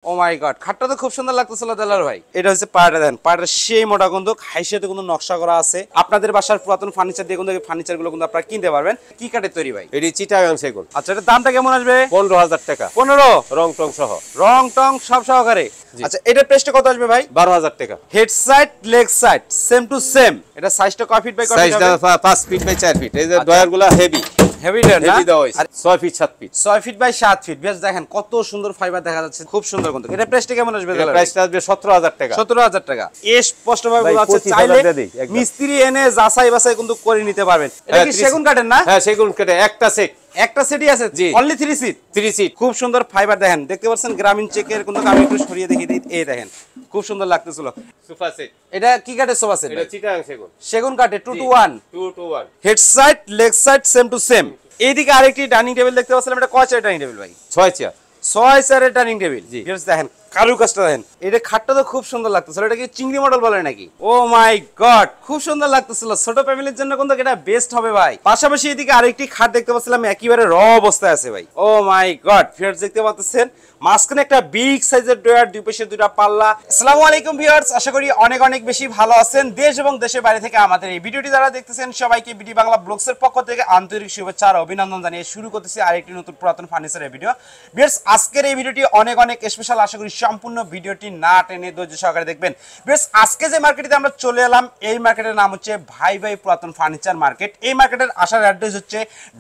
ও মাই god, খাটটা তো খুব সুন্দর লাগতেছিল দেলার ভাই। এটা হচ্ছে পায়াটা, দেন পায়াটা সেই মোটা কিন্তু হাইসেতে কিন্তু নকশা করা আছে। আপনাদের বাসার পুরাতন ফার্নিচার দিয়ে কিন্তু ফার্নিচার গুলো কিন্তু আপনারা কিনতে পারবেন। কি কাঠের তৈরি ভাই? এটি চিটাগাং সেগুন। আচ্ছা, এটার দামটা কেমন আসবে? 15,000 টাকা। 15? রং টং সহ। রং টং সব সহকারে। আচ্ছা, এটার প্রাইসটা কত আসবে ভাই? 12,000 টাকা। Head side leg side same to same. এটা সাইজটা কয় ফিট বাই কয় ফিট সাইজটা হবে? 5 ফিট বাই 4 ফিট। এই যে ডয়ারগুলো হেভি হেভি ডয়ার না? হেভি দেওয়া হইছে। 6 feet 7 feet. 6 feet by 7 feet. বেশ দেখেন কত সুন্দর ফাইবার দেখা যাচ্ছে, খুব সুন্দর কিন্তু। এটা প্রাইসটা কেমন আসবে? এর প্রাইসটা আসবে 17,000 টাকা। 17,000 টাকা। স্পষ্ট ভাবে ভাই, বলা আছে, 25,000 চাইলে দিয়ে দেই একদম। মিস্ত্রি এনে যাচাই বাছাই কিন্তু করে নিতে পারবেন। এটা কি সেগুন কাঠের না? হ্যাঁ, সেগুন কাঠের একটা সেট। একটা সিটই আছে, জি। Only 3 seat. 3 সিট। খুব সুন্দর ফাইবার দেখেন, দেখতে পাচ্ছেন গ্রামীণ চেকের কিন্তু। আমি একটু সরিয়ে দেখিয়ে দিই, এই দেখেন খুব সুন্দর লাগতেছিল। Sofa set. এটা কি কাঠের সোফা সেট? এটা চিটাগাং সেগুন। সেগুন কাঠের 2 to 1। 2 to 1। Head side leg side same to same. এইদিকে আরেকটি ডাইনিং টেবিল দেখতে পাচ্ছিলাম, এটা কয় চেয়ার ডাইনিং টেবিল ভাই? 6 চেয়ার। 6 চেয়ারের ডাইনিং টেবিল। জি। দেখেন কারুকাজটা দেখেন। এটা খাটটা তো খুব সুন্দর লাগতেছিল। এটা কি চিংড়ি মডেল বলে নাকি? ও মাই গড, খুব সুন্দর লাগতেছিল। ছোট ফ্যামিলির জন্য কিন্তু এটা বেস্ট হবে ভাই। পাশাপাশি এদিকে আরেকটি খাট দেখতে পাচ্ছিলাম, একেবারে র অবস্থায় আছে ভাই। ও মাই গড, ভিউয়ার্স দেখতে পাচ্ছেন মাঝখানে একটা বিগ সাইজের ড্রয়ার, দুই পাশে দুটো পাল্লা। আসসালামু আলাইকুম ভিউয়ার্স, আশা করি অনেক অনেক বেশি ভালো আছেন। দেশ এবং দেশের বাইরে থেকে আমাদের এই ভিডিওটি যারা দেখতেছেন সবাইকে বিডি বাংলা ব্লগসের পক্ষ থেকে আন্তরিক শুভেচ্ছা আর অভিনন্দন জানিয়ে শুরু করতেছি আরেকটি নতুন পুরাতন ফার্নিচারের ভিডিও। ভিউয়ার্স, আজকের এই ভিডিওটি অনেক অনেক স্পেশাল। আশা করি সম্পূর্ণ ভিডিওটি না টেনে ধৈর্য সহকারে দেখবেন। ভিউয়ার্স, আজকে যে মার্কেটে আমরা চলে এলাম, এই মার্কেটের নাম হচ্ছে ভাই ভাই পুরাতন ফার্নিচার মার্কেট। এই মার্কেটের আসার অ্যাড্রেস হচ্ছে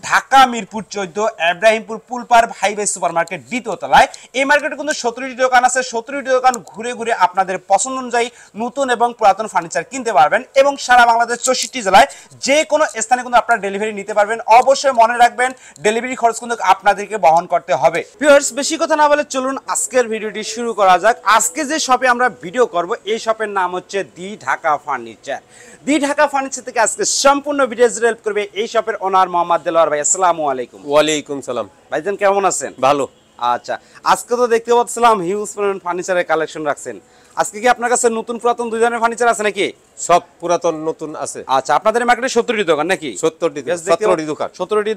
ঢাকা মিরপুর 14 ইব্রাহিমপুর পুলপার ভাই ভাই সুপার মার্কেট দ্বিতীয় তলায়। এই মার্কেটে কিন্তু 17টি দোকান আছে। 17টি দোকান ঘুরে ঘুরে আপনাদের পছন্দ অনুযায়ী নতুন এবং পুরাতন ফার্নিচার কিনতে পারবেন এবং সারা বাংলাদেশ 64 জেলায় যে কোনো স্থানে কিন্তু আপনারা ডেলিভারি নিতে পারবেন। অবশ্যই মনে রাখবেন, ডেলিভারি খরচ কিন্তু আপনাদেরকে বহন করতে হবে। ভিউয়ার্স, বেশি কথা না বলে চলুন আজকের ভিডিওটি শুরু করা যাক। আজকে যে শপে আমরা ভিডিও করব, এই শপের নাম হচ্ছে দি ঢাকা ফার্নিচার। দি ঢাকা ফার্নিচার থেকে আজকে সম্পূর্ণ ভিডিও হেল্প করবে এই শপের ওনার মোহাম্মদ দেলোয়ার ভাই। আসসালামু আলাইকুম। ওয়ালাইকুম সালাম। ভাইজান কেমন আছেন? ভালো। আচ্ছা, আজকে তো দেখতে পাচ্ছিলাম হিউজ পরিমাণ ফার্নিচারের কালেকশন রাখছেন। আজকে কি আপনার কাছে নতুন পুরাতন দুই ধরনের ফার্নিচার আছে নাকি? সব পুরাতন নতুন আছে। আচ্ছা, আপনাদের মার্কেটে 17টি দোকান নাকি? 17টি দোকান। 17টি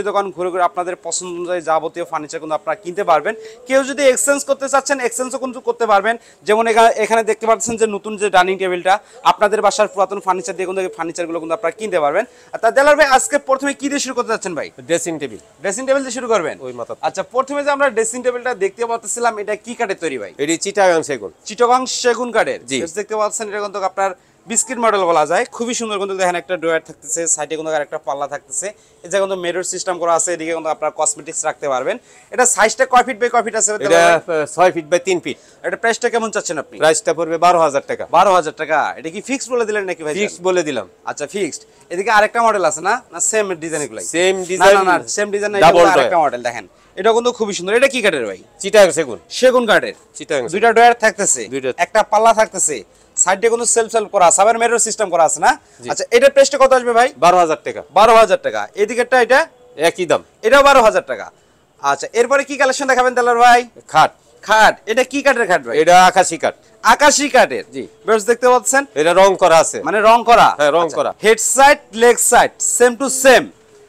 দোকান ঘুরে ঘুরে আপনাদের পছন্দ অনুযায়ী যাবতীয় ফার্নিচার কিন্তু আপনারা কিনতে পারবেন। কেউ যদি এক্সচেঞ্জ করতে চাচ্ছেন, এক্সচেঞ্জও কিন্তু করতে পারবেন। যেমন এখানে দেখতে পাচ্ছেন যে নতুন যে ডাইনিং টেবিলটা, আপনাদের বাসার পুরাতন ফার্নিচার দিয়ে কিন্তু ফার্নিচারগুলো কিন্তু আপনারা কিনতে পারবেন। তা দেলার ভাই, আজকে প্রথমে কি দিয়ে শুরু করতে যাচ্ছেন ভাই? Dressing table. ড্রেসিং টেবিল দিয়ে শুরু করবেন? ওই মাথা। আচ্ছা, প্রথমে যে আমরা ড্রেসিং টেবিলটা দেখতে পাচ্ছিলাম, এটা কি কাঠের তৈরি ভাই? এটি চিটাগাং সেগুন। চিটাগাং সেগুন কাঠের। জি। দেখতে পাচ্ছেন এটা কিন্তু আপনার বিস্কিট মডেল বলা যায়। খুবই সুন্দর কিন্তু দেখেন, একটা ড্রয়ার থাকতেছে, সাইডে কিন্তু আরেকটা পাল্লা থাকতেছে। এই যে কিন্তু মিরর সিস্টেম করা আছে, এদিকে কিন্তু আপনার কসমেটিক্স রাখতে পারবেন। এটা সাইজটা কয় ফিট বাই কয় ফিট আছে? এটা 6 ফিট বাই 3 ফিট। এটা প্রাইসটা কেমন চাচ্ছেন আপনি? প্রাইসটা পড়বে 12,000 টাকা। 12,000 টাকা। এটা কি ফিক্সড বলে দিলেন নাকি ভাই? ফিক্সড বলে দিলাম। আচ্ছা, ফিক্সড। এদিকে আরেকটা মডেল আছে না? না সেম ডিজাইন এগুলাই? Same design. না সেম ডিজাইন না, এটা আরেকটা মডেল দেখেন। এটা কিন্তু খুবই সুন্দর। এটা কি কাঠের ভাই? চিটাগাং সেগুন। সেগুন কাঠের। চিটাগাং। দুইটা ড্রয়ার থাকতেছে, একটা পাল্লা থাকতেছে, সাইডে কোনো সেলফ করা আছে, আবার মিরর সিস্টেম করা আছে না? আচ্ছা, এটার প্রাইসটা কত আসবে ভাই? 12,000 টাকা। 12,000 টাকা। এদিকেরটা এটা একই দাম। এটাও 12,000 টাকা। আচ্ছা, এরপরে কি কালেকশন দেখাবেন দেলার ভাই? খাট। খাট। এটা কি কাঠের খাট ভাই? এটা আকাশী কাঠ। আকাশী কাঠের। জি। বেশ দেখতে পাচ্ছেন, এটা রং করা আছে। মানে রং করা? হ্যাঁ, রং করা। Head side leg side same to same.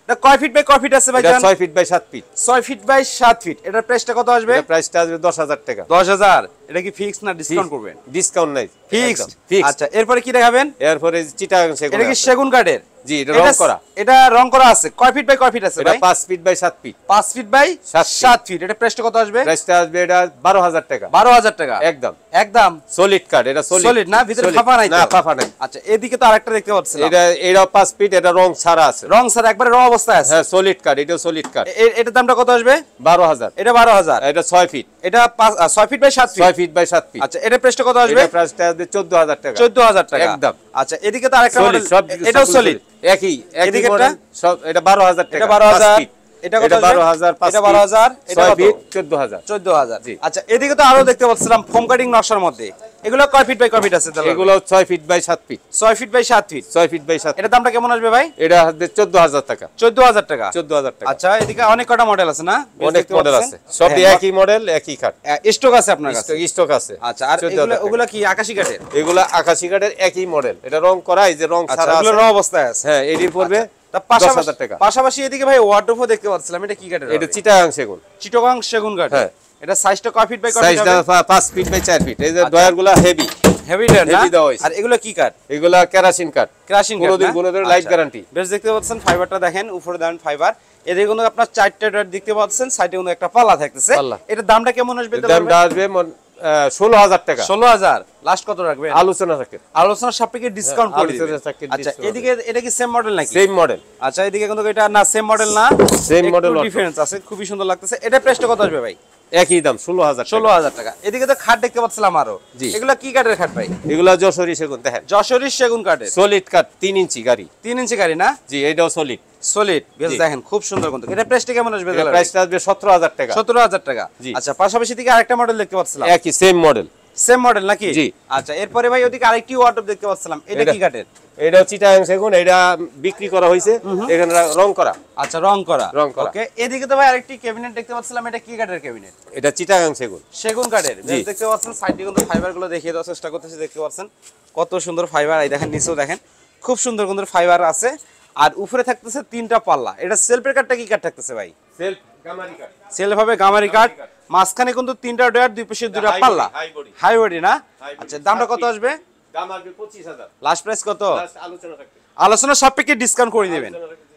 এটা কয় ফিট বাই কয় ফিট আছে ভাই? এটা 6 feet by 7 feet. 6 feet by 7 feet. এটার প্রাইসটা কত আসবে? এটা প্রাইসটা আসবে 10,000 টাকা। 10,000। এটা কি ফিক্সড না ডিসকাউন্ট করবেন? ডিসকাউন্ট নাই। ফিক্সড। ফিক্সড। আচ্ছা, এরপরে কি দেখাবেন? এরপরে চিটাগাং সেগুন। এটা কি সেগুন কাঠের? জি, এটা রং করা। এটা রং করা আছে। কয় ফিট বাই কয় ফিট আছে এটা ভাই? 5 feet by 7 feet. 5 feet by 7 feet. এটা প্রাইসটা কত আসবে? প্রাইসটা আসবে এটা 12,000 টাকা। 12,000 টাকা একদম। একদম সলিড কাঠ। এটা সলিড না? ভিতরে ফাঁপা নাই? না, ফাঁপা নাই। আচ্ছা, এদিকে তো আরেকটা দেখতে পাচ্ছেন। এটা 5 ফিট। এটা রং ছাড়া আছে। রং স্যার একবারে র অবস্থায় আছে। হ্যাঁ, সলিড কাঠ। এটা সলিড কাঠ। এটার দামটা কত আসবে? 12,000। এটা 12,000। এটা 6 ফিট। এটা 6 feet by 7 feet. 6 feet by 7 feet. আচ্ছা, এটা প্রাইসটা কত আসবে? এটা প্রাইসটা আসবে 14,000 টাকা। 14,000 টাকা একদম। আচ্ছা, এদিকে তো আরেকটা মডেল। এটাও সলিড। একই এদিকেরটা? মডেল সব। এটা 12,000 টাকা। এটা 12,000। 5 ফিট। এটা কত? 12,000। এটা 12,000। এটা 6 কত? ফিট 14,000। 14,000। জি। আচ্ছা, এদিকে তো আরো দেখতে পাচ্ছিলাম ফোম কাটিং নকশার মধ্যে। এগুলো কয় ফিট বাই কয় ফিট আছে তাহলে? এগুলো 6 feet by 7 feet. 6 feet by 7 feet. 6 feet by 7। এটার দামটা কেমন আসবে ভাই? এটা আসবে 14,000 টাকা। 14,000 টাকা। 14,000 টাকা। আচ্ছা, এদিকে অনেক কটা মডেল আছে না? অনেক মডেল আছে। সব একই মডেল, একই কাঠ। স্টক আছে আপনার কাছে? স্টক আছে। আচ্ছা, আর ওগুলা কি আকাশী কাঠের? এগুলা আকাশী কাঠের একই মডেল। এটা রং করা, এই যে রং ছাড়া আছে। এগুলো র অবস্থায় আছে। হ্যাঁ, এডি পড়বে 10,000 টাকা। পাশাপাশি এদিকে ভাই ওয়ার্ডরোবও দেখতে পাচ্ছিলাম। এটা কি কাঠের? এটা চিটাগাং সেগুন। চিটাগাং সেগুন কাঠ। হ্যাঁ। এটা সাইজটা কয় ফিট বাই কয় ফিট সাইজটা হবে? 5 ফিট বাই 4 ফিট। এই যে ডয়ারগুলো হেভি হেভি ডয়ার না? হেভি দেওয়া হয়েছে। আর এগুলো কি কাঠ? এগুলা কেরাসিন কাঠ, ক্রাশিং কাঠ কোনোদিন না? কোনো লাইফ গ্যারান্টি। বেশ দেখতে পাচ্ছেন ফাইবারটা দেখেন, উপরে দেন ফাইবার, এদিকে কিন্তু আপনার 4টা ডয়ার দেখতে পাচ্ছেন, সাইডে কিন্তু একটা পাল্লা থাকতেছে। পাল্লা। এটার দামটা কেমন আসবে? দামটা আসবে 16000 টাকা। 16000 লাস্ট কত রাখবেন? আলোচনা থাকে, আলোচনার সাপেক্ষে ডিসকাউন্ট করে দিবেন। আলোচনার সাপেক্ষে আচ্ছা discount এদিকে এটা কি সেম মডেল নাকি? Same model. আচ্ছা এদিকে কিন্তু এটা না সেম মডেল না, সেম মডেল ডিফারেন্স আছে, খুবই সুন্দর লাগতেছে। এটা প্রাইসটা কত আসবে ভাই? একই দাম 16000 টাকা। 16000 টাকা। এদিকে তো খাট দেখতে পাচ্ছিলাম আরো, জি। এগুলা কি কাঠের খাট ভাই? এগুলা যশোরী সেগুন দেখেন, যশোরী সেগুন কাঠের, সলিড কাঠ 3 ইঞ্চি গাড়ি। 3 ইঞ্চি গাড়ি না? জি, এটাও সলিড সলিড। বেশ জি। দেখেন খুব সুন্দর কিন্তু। এটা প্রাইসটা কেমন আসবে? প্রাইসটা আসবে 17000 টাকা। 17000 টাকা। জি। আচ্ছা পাশাপাশি দিকে আরেকটা মডেল দেখতে পাচ্ছিলাম, একই সেম মডেল। সেম মডেল নাকি? জি। আচ্ছা এরপরে ভাই ওদিকে আরেকটি ওয়ার্ডরোব দেখতে পাচ্ছিলাম, এটা কি কাঠের? এটাও চিটাগাং সেগুন, এটা বিক্রি করা হয়েছে, এখানে রং করা। আচ্ছা রং করা। রং করা। ওকে এদিকে তো ভাই আরেকটি ক্যাবিনেট দেখতে পাচ্ছিলাম, এটা কি কাঠের ক্যাবিনেট? এটা চিটাগাং সেগুন, সেগুন কাঠের। জি। বেশ দেখতে পাচ্ছেন সাইডে কিন্তু ফাইবার গুলো দেখিয়ে দেওয়ার চেষ্টা করতেছি, দেখতে পাচ্ছেন কত সুন্দর ফাইবার। এই দেখেন নিচেও দেখেন খুব সুন্দর সুন্দর ফাইবার আছে। আর উপরে থাকতেছে 3টা পাল্লা। এটা সেলফের কাঠটা কি কাঠ থাকতেছে ভাই? সেলফ গামারি কাঠ। সেলফ হবে গামারি কাঠ, মাঝখানে কিন্তু 3টা ডয়ার, দুই পাশে 2টা পাল্লা, হাই বডি। হাই বডি না? High body. আচ্ছা দামটা কত আসবে? দাম আসবে 25000। লাস্ট প্রাইস কত? প্লাস আলোচনা থাকে। আলোচনা সাপেক্ষে ডিসকাউন্ট করে দিবেন।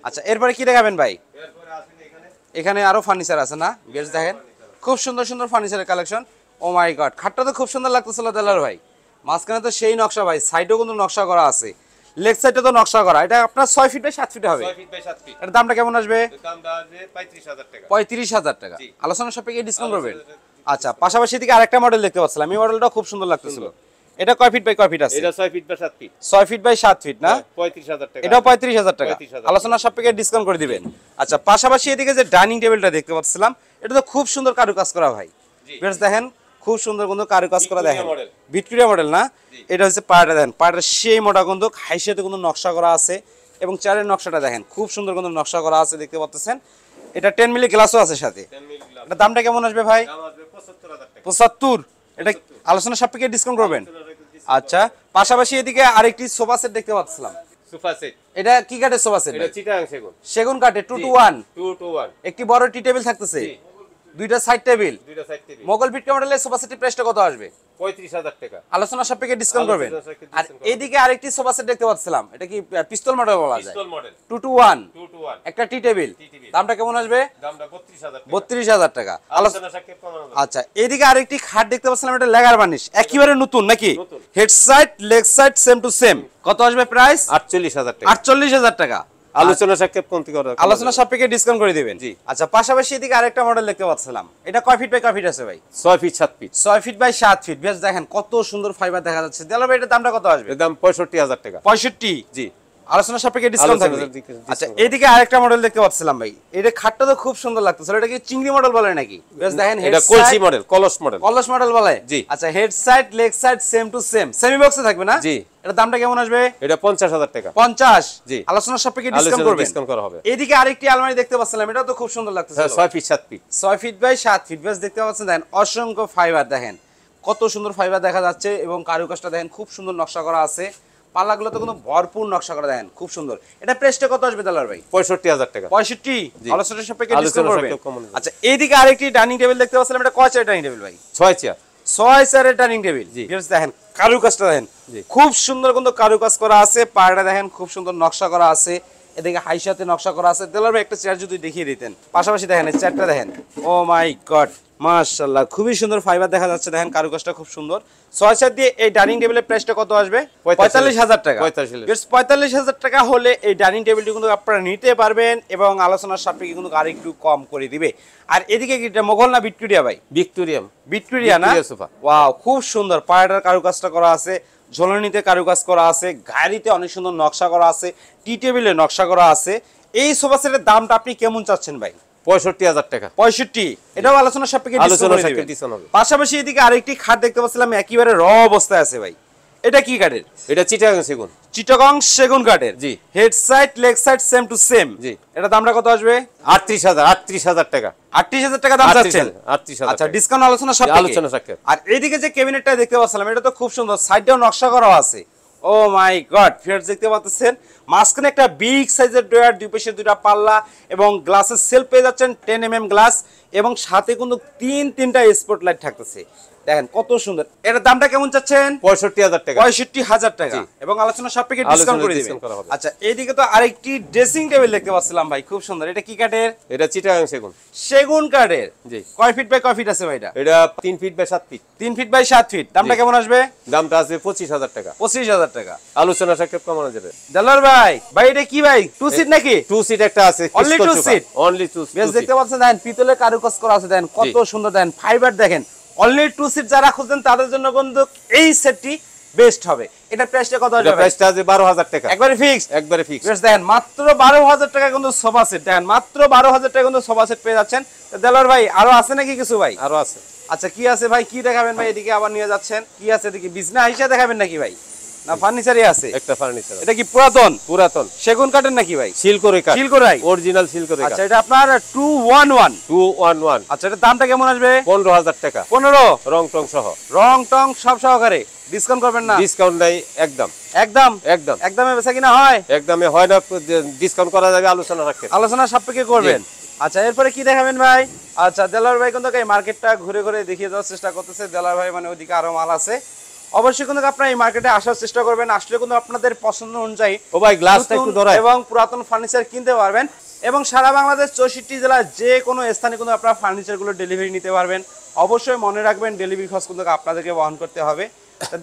আচ্ছা এরপরে কি দেখাবেন ভাই? এরপরে আসেন এখানে, এখানে আরো ফার্নিচার আছে না? বেশ দেখেন খুব সুন্দর সুন্দর ফার্নিচারের কালেকশন। ও মাই গড, খাটটা তো খুব সুন্দর লাগতেছিল দেলার ভাই। মাঝখানে তো সেই নকশা ভাই, সাইডেও কিন্তু নকশা করা আছে, লেগ সাইডে তো নকশা করা। এটা আপনার 6 ফিট বাই 7 ফিট হবে। 6 ফিট বাই 7 ফিট। এর দামটা কেমন আসবে? দামটা আসবে 35000 টাকা। 35000 টাকা। জি। আলোচনা সাপেক্ষে ডিসকাউন্ট করবেন। আচ্ছা পাশাপাশি দিকে আরেকটা মডেল দেখতে পাচ্ছিলাম, এই মডেলটা খুব সুন্দর লাগতেছিল। এটা কয় ফিট বাই কয় ফিট আছে? এটা 6 feet by 7 feet. 6 feet by 7 feet না? 35000 টাকা। এটাও 35000 টাকা। 35000 আলোচনা সাপেক্ষে ডিসকাউন্ট করে দিবেন। আচ্ছা পাশাপাশি এদিকে যে ডাইনিং টেবিলটা দেখতে পাচ্ছিলাম, এটা তো খুব সুন্দর কারুকাজ করা ভাই। জি। বেশ দেখেন খুব সুন্দর কিন্তু কারুকাজ করা দেখেন, ভিক্টোরিয়া মডেল। ভিক্টোরিয়া মডেল না? জি। এটা হচ্ছে পায়াটা দেখেন, পায়াটা সেই মোটা কিন্তু হাইসেতে কিন্তু নকশা করা আছে, এবং চারের নকশাটা দেখেন খুব সুন্দর কিন্তু নকশা করা আছে, দেখতে পাচ্ছেন। এটা 10 মিলি গ্লাসও আছে সাথে। 10 মিলি গ্লাস। এটা দামটা কেমন আসবে ভাই? দাম আসবে 75000 টাকা। 75। এটা আলোচনা সাপেক্ষে ডিসকাউন্ট করবেন। আচ্ছা পাশাপাশি এদিকে আরেকটি সোফা সেট দেখতে পাচ্ছিলাম, সোফা সেট। এটা কি কাঠের সোফা সেট? এটা চিটাগাং সেগুন। সেগুন কাঠের 2 to 1। 2 to 1। একটি বড় টি টেবিল থাকতেছে, জি। দুইটা সাইড টেবিল। দুইটা সাইড টেবিল। মোগল ভিক্টোরিয়া মডেলের সোফা সেটের প্রাইসটা কত আসবে? 35000 টাকা। আলোচনা সাপেক্ষে ডিসকাউন্ট করবেন। আলোচনা সাপেক্ষে আর discount করবেন। এইদিকে আরেকটি সোফা সেট দেখতে পাচ্ছিলাম, এটা কি পিস্তল মডেল বলা যায়? পিস্তল মডেল। 2 to 1। 2 to 1। একটা টি টেবিল। টি টেবিল। দামটা কেমন আসবে? দামটা 32000 টাকা। 32000 টাকা। আলোচনা সাপেক্ষে কমানো যাবে। আচ্ছা এইদিকে আরেকটি খাট দেখতে পাচ্ছিলাম, এটা লেগার বার্নিশ, একেবারে নতুন নাকি? নতুন। Head side leg side same to same. কত আসবে প্রাইস? 48000 টাকা। 48000 টাকা। আলোচনা সাপেক্ষে কমতি করা। আলোচনা সাপেক্ষে ডিসকাউন্ট করে দিবেন। জি। আচ্ছা পাশাপাশি এদিকে আরেকটা মডেল দেখতে পাচ্ছিলাম, এটা কয় ফিট বাই কয় ফিট আছে ভাই? 6 feet 7 feet. 6 feet by 7 feet. বেশ দেখেন কত সুন্দর ফাইবার দেখা যাচ্ছে। দেলার ভাই এটার দামটা কত আসবে? এর দাম 65000 টাকা। 65। জি। আলোচনা সাপেক্ষে ডিসকাউন্ট থাকবে। আলোচনার দিকে discount আচ্ছা থাকবে। এইদিকে আরেকটা মডেল দেখতে পাচ্ছিলাম ভাই, এটা খাটটা তো খুব সুন্দর লাগতেছিল, এটা কি চিংড়ি মডেল বলে নাকি? বেশ দেখেন হেড এটা কলসি মডেল, কলস মডেল। কলস মডেল বলে। জি। আচ্ছা head side leg side same to same, semi বক্সে থাকবে না? জি। এটার দামটা কেমন আসবে? এটা 50000 টাকা। 50। জি। আলোচনা সাপেক্ষে ডিসকাউন্ট আলোচনা করবেন। ডিসকাউন্ট করা হবে। এইদিকে আরেকটি আলমারি দেখতে পাচ্ছিলাম, এটা তো খুব সুন্দর লাগতেছিল। 6 feet 7 feet. 6 feet by 7 feet. বেশ দেখতে পাচ্ছেন দেখেন অসংখ্য ফাইবার, দেখেন কত সুন্দর ফাইবার দেখা যাচ্ছে, এবং কারুকাজটা দেখেন খুব সুন্দর নকশা করা আছে। পাল্লাগুলো তো কোনো ভরপুর নকশা করা দেখেন খুব সুন্দর। এটা প্রাইসটা কত আসবে দালার ভাই? 65000 টাকা। 65। জি। আলোচনা সাপেক্ষে আলোচনা ডিসকাউন্ট করবেন। সাপেক্ষে কমানো যাবে। আচ্ছা এইদিকে আরেকটি ডাইনিং টেবিল দেখতে পাচ্ছিলাম, এটা কয় চেয়ার ডাইনিং টেবিল ভাই? 6 চেয়ার। 6 চেয়ারের ডাইনিং টেবিল। জি। বেশ দেখেন কারুকাজটা দেখেন জি। খুব সুন্দর কিন্তু কারুকাজ করা আছে, পাড়টা দেখেন খুব সুন্দর নকশা করা আছে, এদিকে হাইসাতে নকশা করা আছে। দেলার ভাই একটা চেয়ার যদি দেখিয়ে দিতেন। পাশাপাশি দেখেন এই চেয়ারটা দেখেন, ও মাই গড মাশাআল্লাহ খুবই সুন্দর ফাইবার দেখা যাচ্ছে, দেখেন কারুকাজটা খুব সুন্দর। 6 চেয়ার দিয়ে এই ডাইনিং টেবিলের প্রাইসটা কত আসবে? 45000 টাকা। 45,000 বেশ 45000 টাকা হলে এই ডাইনিং টেবিলটি কিন্তু আপনারা নিতে পারবেন, এবং আলোচনার সাপেক্ষে কিন্তু আরেকটু কম করে দিবে। আর এদিকে কি এটা মোগল না ভিক্টোরিয়া ভাই? ভিক্টোরিয়াম। ভিক্টোরিয়া না? Victoria sofa. ওয়াও খুব সুন্দর, পায়াটার কারুকাজটা করা আছে, ঝোলনিতে কারুকাজ করা আছে, গাড়িতে অনেক সুন্দর নকশা করা আছে, টি টেবিলে নকশা করা আছে। এই সোফা সেটের দামটা আপনি কেমন চাচ্ছেন ভাই? 65000 টাকা। 65। এটাও আলোচনার সাপেক্ষে আলোচনার ডিসকাউন্ট করে সাপেক্ষে দিবেন। ডিসকাউন্ট হবে। পাশাপাশি এদিকে আরেকটি খাট দেখতে পাচ্ছিলাম একেবারে র অবস্থায় আছে ভাই, এটা কি কাঠের? এটা চিটাগাং সেগুন। চিটাগং সেগুন কাঠের। জি। Head side leg side same to same. জি। এটা দামটা কত আসবে? 38000 টাকা। 38000 টাকা দাম চাচ্ছেন? 38000 আচ্ছা ডিসকাউন্ট আলোচনা সাপেক্ষে। আলোচনা সাপেক্ষে। আর এইদিকে যে ক্যাবিনেটটা দেখতে পাচ্ছিলাম, এটা তো খুব সুন্দর, সাইডেও নকশা করা আছে, ও মাই গড, ফিয়ার্স দেখতে পাচ্ছেন মাঝখানে একটা বিগ সাইজের ড্রয়ার, দুই পাশে দুইটা পাল্লা এবং গ্লাসের সেলফ পেয়ে যাচ্ছেন 10 mm গ্লাস এবং সাথে কিন্তু তিনটা স্পট লাইট থাকতেছে। দেখেন কত সুন্দর। এটার দামটা কেমন চাচ্ছেন? 65,000 টাকা। 65,000 টাকা এবং আলোচনা সাপেক্ষে ডিসকাউন্ট করে দিবেন। আচ্ছা, এইদিকে তো আরেকটি ড্রেসিং টেবিল দেখতে পাচ্ছিলাম ভাই, খুব সুন্দর। এটা কি কাঠের? এটা চিটাগাং সেগুন। সেগুন কাঠের। জি। কয় ফিট বাই কয় ফিট আছে ভাই এটা? এটা 3 feet by 7 feet. 3 feet by 7 feet. দামটা কেমন আসবে? দামটা আছে 25,000 টাকা। 25,000 টাকা। আলোচনা সাপেক্ষে কমানো যাবে। দেলার ভাই, ভাই এটা কি ভাই? 2 সিট নাকি? 2 সিট একটা আছে। Only 2 seat? Only 2 seat. বেশ দেখতে পাচ্ছেন, দেখেন পিতলের কারুকাজ করা আছে, দেখেন কত সুন্দর, দেখেন ফাইবার, দেখেন অনলি 2 সিট যারা খুঁজছেন তাদের জন্য কিন্তু এই সেটটি বেস্ট হবে। এটা প্রাইসটা কত আসবে? এটা প্রাইসটা আছে 12,000 টাকা। একবারে ফিক্স? একবারে ফিক্স। বেশ দেখেন মাত্র 12,000 টাকা কিন্তু সোফা সেট, দেখেন মাত্র 12,000 টাকা কিন্তু সোফা সেট পেয়ে যাচ্ছেন। তো দেলার ভাই আরো আছে নাকি কিছু ভাই? আরো আছে। আচ্ছা, কি আছে ভাই? কি দেখাবেন ভাই? এদিকে আবার নিয়ে যাচ্ছেন, কি আছে এদিকে? বিছনা হিসেবে দেখাবেন নাকি ভাই, না ফার্নিচারই আছে? একটা ফার্নিচার। এটা কি পুরাতন? পুরাতন সেগুন কাঠের নাকি ভাই? সিলকোরি কাঠ। সিলকোরাই? অরিজিনাল সিলকোরি কাঠ। আচ্ছা, এটা আপনার 211। 211। আচ্ছা, এটা দামটা কেমন আসবে? 15,000 টাকা। 15? রং টং সহ। রং টং সব সহকারে? ডিসকাউন্ট করবেন না? ডিসকাউন্ট নাই একদম। একদম? একদম। একদমে বেচা কিনা হয়? একদমে হয় না, ডিসকাউন্ট করা যাবে আলোচনা রাখতে। আলোচনা সাপেক্ষে করবেন। আচ্ছা, এরপরে কি দেখাবেন ভাই? আচ্ছা, দেলার ভাই কিন্তু এই মার্কেটটা ঘুরে ঘুরে দেখিয়ে দেওয়ার চেষ্টা করতেছে। দেলার ভাই মানে ওইদিকে আরো মাল আছে। অবশ্যই কিন্তু আপনারা এই মার্কেটে আসার চেষ্টা করবেন, আসলে কিন্তু আপনাদের পছন্দ অনুযায়ী ও ভাই গ্লাসটা একটু ধরাই এবং পুরাতন ফার্নিচার কিনতে পারবেন এবং সারা বাংলাদেশ 64 জেলার যে কোনো স্থানে কিন্তু আপনারা ফার্নিচারগুলো ডেলিভারি নিতে পারবেন। অবশ্যই মনে রাখবেন ডেলিভারি খরচ কিন্তু আপনাদেরকে বহন করতে হবে।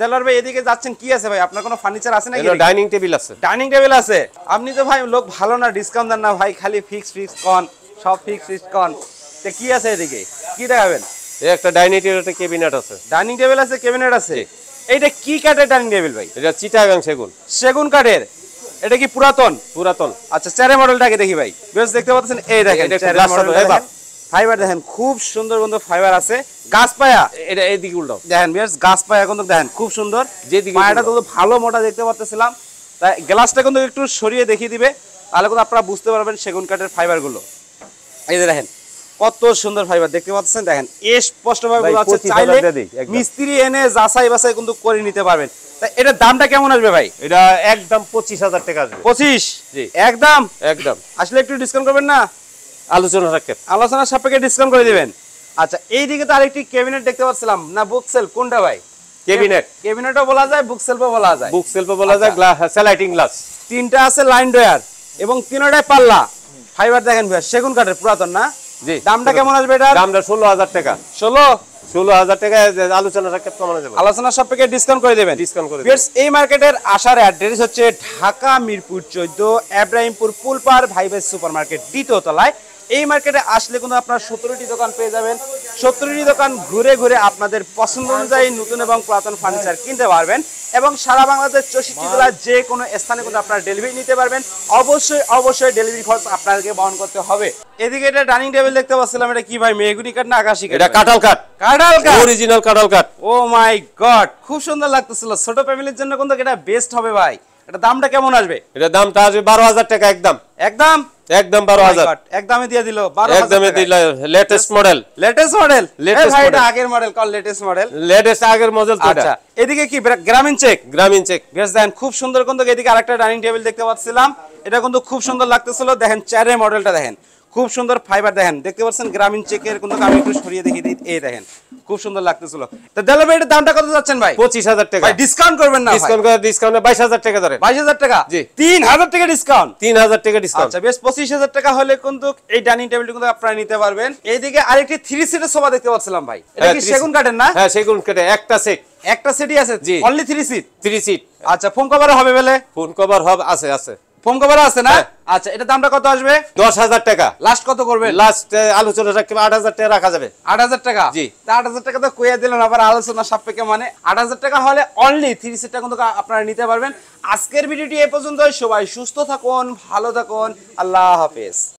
দেলার ভাই, এদিকে যাচ্ছেন, কি আছে ভাই? আপনার কোনো ফার্নিচার আছে নাকি? ডাইনিং টেবিল আছে। ডাইনিং টেবিল আছে? আপনি তো ভাই লোক ভালো না, ডিসকাউন্ট দেন না ভাই, খালি ফিক্স কন, সব ফিক্স কন। তো কি আছে এদিকে, কি দেখাবেন? এই একটা ডাইনিং টেবিল, একটা ক্যাবিনেট আছে। ডাইনিং টেবিল আছে, ক্যাবিনেট আছে। এইটা কি কাঠের ডাইনিং টেবিল ভাই? এটা চিটাগাং সেগুন। সেগুন কাঠের? এটা কি পুরাতন? পুরাতন। আচ্ছা, চেয়ারে মডেলটাকে দেখি ভাই। বেশ দেখতে পাচ্ছেন, এই দেখেন চেয়ারের মডেল, ফাইবার দেখেন খুব সুন্দর কিন্তু ফাইবার আছে। গাছ পায়া? এটা এইদিকে উল্টাও দেখেন বেশ গাছ পায়া কিন্তু দেখেন খুব সুন্দর। যেদিকে পায়াটা কিন্তু ভালো মোটা দেখতে পাচ্ছিলাম, তাই গ্লাসটা কিন্তু একটু সরিয়ে দেখিয়ে দিবে, তাহলে কিন্তু আপনারা বুঝতে পারবেন সেগুন কাঠের ফাইবার গুলো। এই যে দেখেন কত সুন্দর ফাইবার দেখতে পাচ্ছেন, দেখেন স্পষ্টভাবে বোঝা যাচ্ছে। চাইলে মিস্ত্রি এনে যাচাই বাছাই কিন্তু করে নিতে পারবেন। তাই এটার দামটা কেমন আসবে ভাই? এটা একদম 25,000 টাকা আসবে। 25? জি একদম? একদম। আসলে একটু ডিসকাউন্ট করবেন না? আলোচনা রাখতে। আলোচনা সাপেক্ষে ডিসকাউন্ট করে দিবেন। আচ্ছা, এইদিকে তো আরেকটি ক্যাবিনেট দেখতে পাচ্ছিলাম, না বুক সেলফ কোনটা ভাই? ক্যাবিনেট। ক্যাবিনেটও বলা যায়, বুক সেলফও বলা যায়। বুক সেলফ বলা যায়, গ্লাস স্লাইডিং গ্লাস। তিনটা আছে লাইন ডয়ার এবং তিনটায় পাল্লা। ফাইবার দেখেন ভাই, সেগুন কাঠের, পুরাতন না? জি। দামটা কেমন আসবে এটা? দামটা 16,000 টাকা। 16,000 টাকা। আলোচনা রাখতে কমানো যাবে। আলোচনা সাপেক্ষে ডিসকাউন্ট করে দেবেন। ডিসকাউন্ট করে দেবেন। এই মার্কেটের আসার অ্যাড্রেস হচ্ছে ঢাকা মিরপুর 14 ইব্রাহিমপুর পুলপার ভাইবেস সুপারমার্কেট দ্বিতীয় তলায়। এই মার্কেটে আসলে কিন্তু আপনার 17টি দোকান পেয়ে যাবেন। 17টি দোকান ঘুরে ঘুরে আপনাদের পছন্দ অনুযায়ী নতুন এবং পুরাতন ফার্নিচার কিনতে পারবেন এবং সারা বাংলাদেশ 64 জেলার যে কোনো স্থানে কিন্তু আপনারা ডেলিভারি নিতে পারবেন। অবশ্যই ডেলিভারি খরচ আপনাদেরকে বহন করতে হবে। এদিকে এটা ডাইনিং টেবিল দেখতে পাচ্ছিলাম, এটা কি ভাই, মেহগনি কাঠ না আকাশী কাঠ? এটা কাঁঠাল কাঠ। কাঁঠাল কাঠ? অরিজিনাল কাঁঠাল কাঠ। ও মাই গড, খুব সুন্দর লাগতেছিল। ছোট ফ্যামিলির জন্য কিন্তু এটা বেস্ট হবে ভাই। এটা দামটা কেমন আসবে? এটা দামটা আসবে 12,000 টাকা একদম। একদম? একদম 12,000। একদমে দিয়ে দিল 12,000। একদমে দিল। Latest model. Latest model? Latest ভাই, এটা মডেল। আগের model call latest model? Latest আগের মডেল তো এটা। আচ্ছা, এদিকে কি গ্রামীণ চেক? গ্রামীণ চেক। বেশ দেখেন খুব সুন্দর কিন্তু এদিকে আরেকটা ডাইনিং টেবিল দেখতে পাচ্ছিলাম, এটা কিন্তু খুব সুন্দর লাগতেছিল। দেখেন চেয়ারের মডেলটা দেখেন খুব সুন্দর, ফাইবার দেখেন দেখতে পাচ্ছেন গ্রামীণ চেকের, কিন্তু আমি একটু সরিয়ে দেখিয়ে দিই। এই দেখেন খুব সুন্দর লাগতেছিল। তো দেলার ভাই, এটার দামটা কত যাচ্ছেন ভাই? 25,000 টাকা। ভাই ডিসকাউন্ট করবেন না? ডিসকাউন্ট করে, ডিসকাউন্টে 22,000 টাকা ধরে। 22,000 টাকা? জি। 3,000 টাকা ডিসকাউন্ট? 3,000 টাকা ডিসকাউন্ট। আচ্ছা বেশ, 25,000 টাকা হলে কিন্তু এই ডাইনিং টেবিলটা কিন্তু আপনারা নিতে পারবেন। এইদিকে আরেকটি 3 সিটের সোফা দেখতে পাচ্ছিলাম ভাই, এটা কি সেগুন কাঠের না? হ্যাঁ সেগুন কাঠের। একটা সেট। একটা সিটই আছে? জি। Only 3 seat? 3 সিট। আচ্ছা, ফোম কভার হবে বলে? ফোন কভার হবে, আছে আছে। ফোম কভার আছে না? আচ্ছা, এটা দামটা কত আসবে? 10,000 টাকা। লাস্ট কত করবেন? লাস্ট আলোচনা রাখতে 8,000 টাকা রাখা যাবে। 8,000 টাকা? জি। 8,000 টাকা তো কইয়া দিলেন আবার আলোচনা সাপেক্ষে, মানে 8,000 টাকা হলে অনলি 3 সিটটা কিন্তু আপনারা নিতে পারবেন। আজকের ভিডিওটি এই পর্যন্তই। সবাই সুস্থ থাকুন, ভালো থাকুন, আল্লাহ হাফেজ।